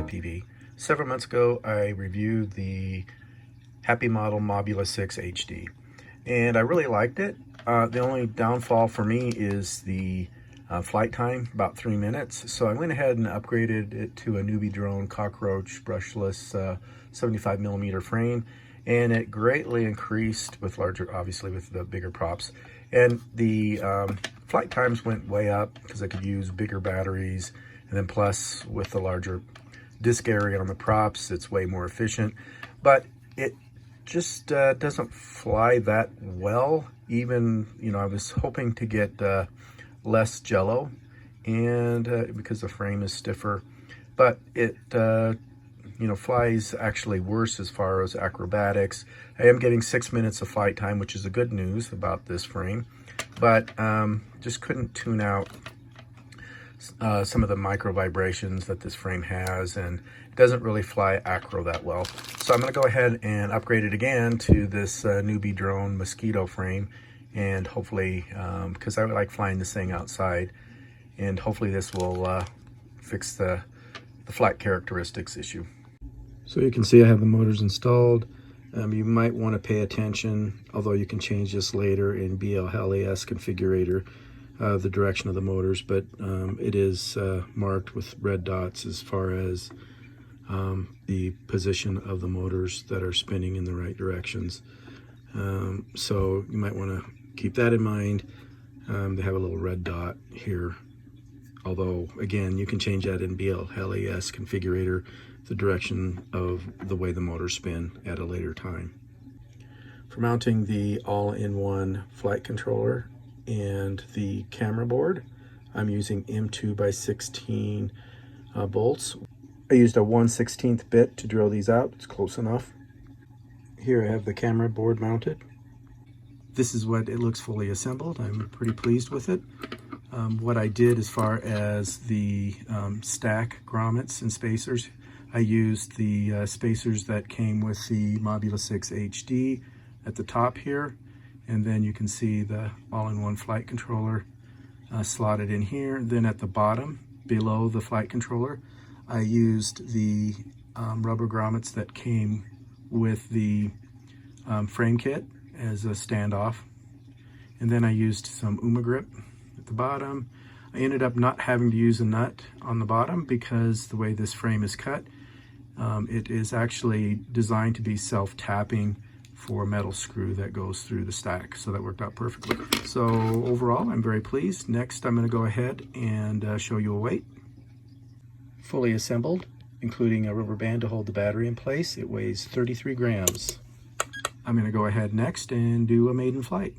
FPV. Several months ago, I reviewed the HappyModel Mobula 6 HD, and I really liked it. The only downfall for me is the flight time, about 3 minutes. So I went ahead and upgraded it to a NewBeeDrone cockroach brushless 75mm frame, and it greatly increased with larger, obviously with the bigger props. And the flight times went way up because I could use bigger batteries, and then plus with the larger disc area on the props, it's way more efficient. But it just doesn't fly that well. Even, you know, I was hoping to get less jello, and because the frame is stiffer, but it you know, flies actually worse as far as acrobatics. I am getting 6 minutes of flight time, which is a good news about this frame, but just couldn't tune out some of the micro vibrations that this frame has, and it doesn't really fly acro that well. So I'm going to go ahead and upgrade it again to this NewBeeDrone Mosquito frame, and hopefully, because I like flying this thing outside, and hopefully this will fix the flight characteristics issue. So you can see I have the motors installed. You might want to pay attention, although you can change this later in BLHAS configurator, the direction of the motors, but it is marked with red dots as far as the position of the motors that are spinning in the right directions. So you might want to keep that in mind. They have a little red dot here, although again you can change that in BLHAS configurator, the direction of the way the motors spin at a later time. For mounting the all-in-one flight controller and the camera board, I'm using M2x16 bolts. I used a 1/16 bit to drill these out. It's close enough. Here I have the camera board mounted. This is what it looks fully assembled. I'm pretty pleased with it. What I did as far as the stack grommets and spacers, I used the spacers that came with the Mobula 6 HD at the top here, and then you can see the all-in-one flight controller slotted in here. Then at the bottom, below the flight controller, I used the rubber grommets that came with the frame kit as a standoff. And then I used some grip at the bottom. I ended up not having to use a nut on the bottom because the way this frame is cut, it is actually designed to be self-tapping for a metal screw that goes through the stack. So that worked out perfectly. So overall, I'm very pleased. Next, I'm going to go ahead and show you a weight. Fully assembled, including a rubber band to hold the battery in place. It weighs 33 grams. I'm going to go ahead next and do a maiden flight.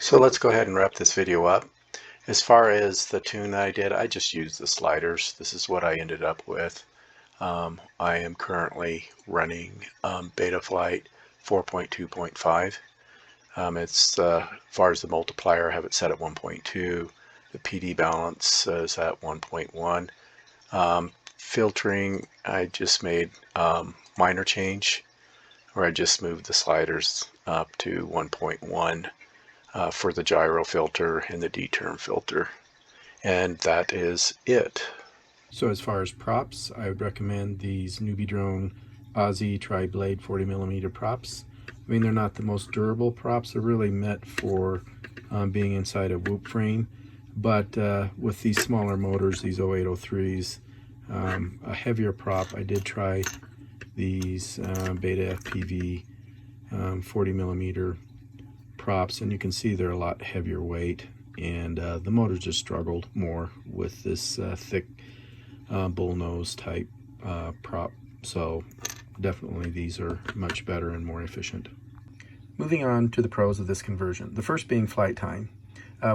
So let's go ahead and wrap this video up. As far as the tune that I did, I just used the sliders. This is what I ended up with. I am currently running Betaflight 4.2.5. It's as far as the multiplier, I have it set at 1.2. The PD balance is at 1.1. Filtering, I just made minor change, where I just moved the sliders up to 1.1 for the gyro filter and the D-term filter. And that is it. So as far as props, I would recommend these NewBeeDrone Aussie tri-blade 40mm props. I mean, they're not the most durable props. They're really meant for being inside a whoop frame. But with these smaller motors, these 0803s, a heavier prop, I did try these Beta FPV 40mm props, and you can see they're a lot heavier weight, and the motor just struggled more with this thick bullnose type prop. So definitely these are much better and more efficient. Moving on to the pros of this conversion. The first being flight time.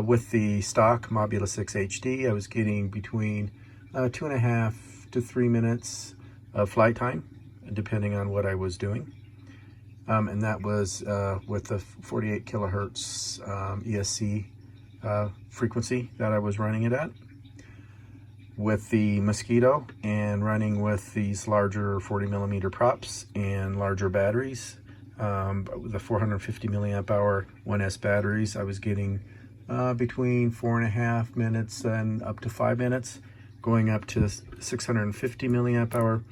With the stock Mobula 6 HD, I was getting between 2.5 to 3 minutes of flight time, depending on what I was doing. And that was with the 48 kilohertz ESC frequency that I was running it at. With the Mosquito and running with these larger 40mm props and larger batteries, the 450 milliamp hour 1S batteries, I was getting between 4.5 minutes and up to 5 minutes, going up to 650 milliamp hour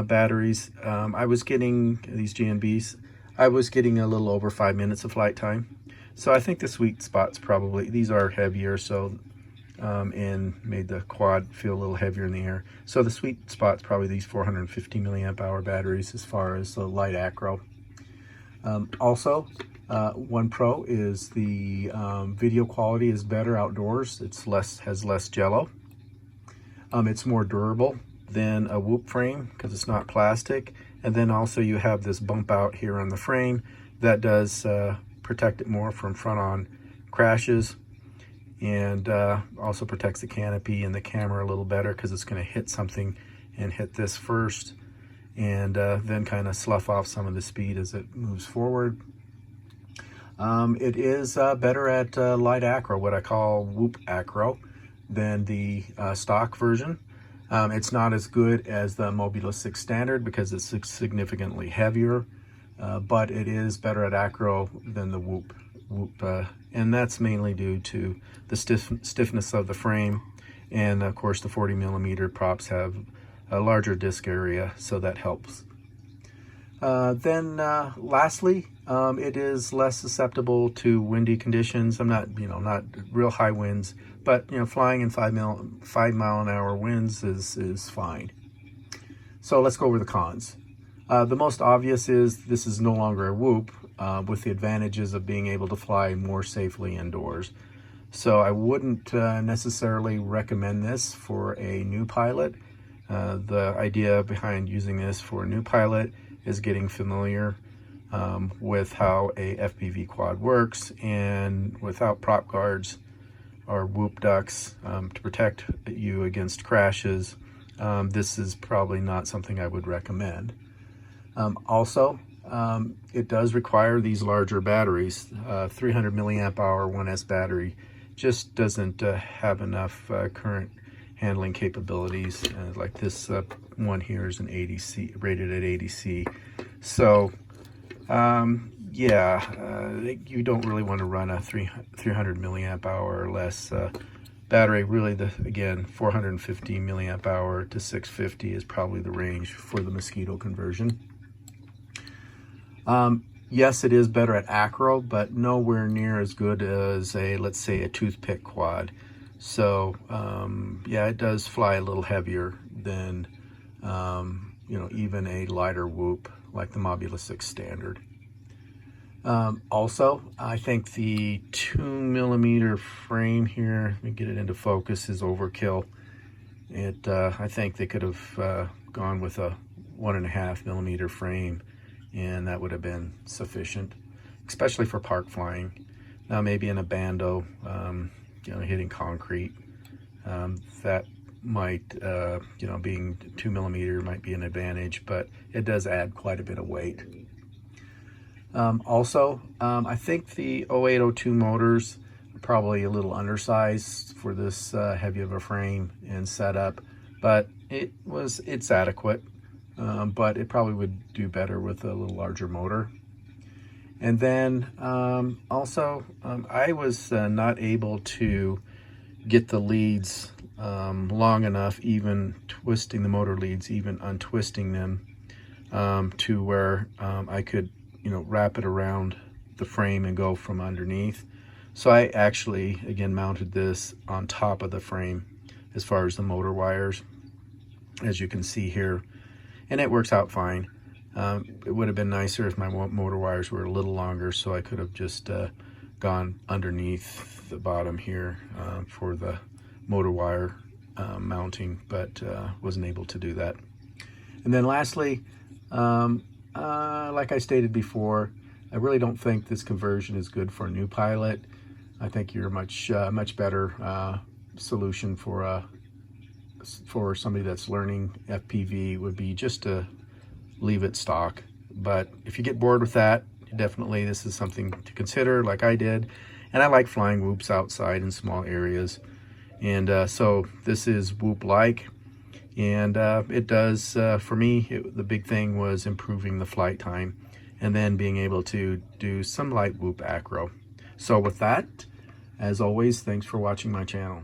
batteries. I was getting these GNBs, I was getting a little over 5 minutes of flight time. So I think the sweet spot's probably, these are heavier, so and made the quad feel a little heavier in the air. So the sweet spot's probably these 450 milliamp hour batteries as far as the light acro. Also, one pro is the video quality is better outdoors. It's has less jello. It's more durable than a whoop frame because it's not plastic. And then also you have this bump out here on the frame that does protect it more from front-on crashes, and also protects the canopy and the camera a little better because it's going to hit something and hit this first, and then kind of slough off some of the speed as it moves forward. It is better at light acro, what I call whoop acro, than the stock version. It's not as good as the Mobula 6 standard because it's significantly heavier, but it is better at acro than the whoop, and that's mainly due to the stiffness of the frame, and of course the 40mm props have a larger disc area, so that helps. Then lastly, it is less susceptible to windy conditions. I'm not, not real high winds, but flying in 5 mile an hour winds is fine. So let's go over the cons. The most obvious is this is no longer a whoop, with the advantages of being able to fly more safely indoors. So I wouldn't necessarily recommend this for a new pilot. The idea behind using this for a new pilot is getting familiar with how a FPV quad works, and without prop guards or whoop ducts to protect you against crashes, this is probably not something I would recommend. Also, it does require these larger batteries. 300 milliamp hour 1S battery just doesn't have enough current handling capabilities. Like this one here is an 80C, rated at 80C. So you don't really want to run a 300 milliamp hour or less battery. Really, again, 450 milliamp hour to 650 is probably the range for the Mosquito conversion. Yes, it is better at acro, but nowhere near as good as let's say a toothpick quad. So yeah, it does fly a little heavier than even a lighter whoop like the Mobula 6 standard. Also, I think the 2mm frame here, let me get it into focus, is overkill. I think they could have gone with a 1.5mm frame, and that would have been sufficient, especially for park flying. maybe in a bando, hitting concrete. That might, being 2mm might be an advantage, but it does add quite a bit of weight. I think the 0802 motors are probably a little undersized for this heavy of a frame and setup, but it's adequate. But it probably would do better with a little larger motor. And then I was not able to get the leads long enough, even twisting the motor leads, even untwisting them, to where I could wrap it around the frame and go from underneath. So I actually, again, mounted this on top of the frame as far as the motor wires, as you can see here, and it works out fine. It would have been nicer if my motor wires were a little longer, so I could have just gone underneath the bottom here for the motor wire mounting, but wasn't able to do that. And then lastly, like I stated before, I really don't think this conversion is good for a new pilot. I think you're much better solution for somebody that's learning FPV would be just to leave it stock. But if you get bored with that, definitely this is something to consider, like I did. And I like flying whoops outside in small areas, and so this is whoop-like, and it does, for me, the big thing was improving the flight time and then being able to do some light whoop acro. So with that, as always, thanks for watching my channel.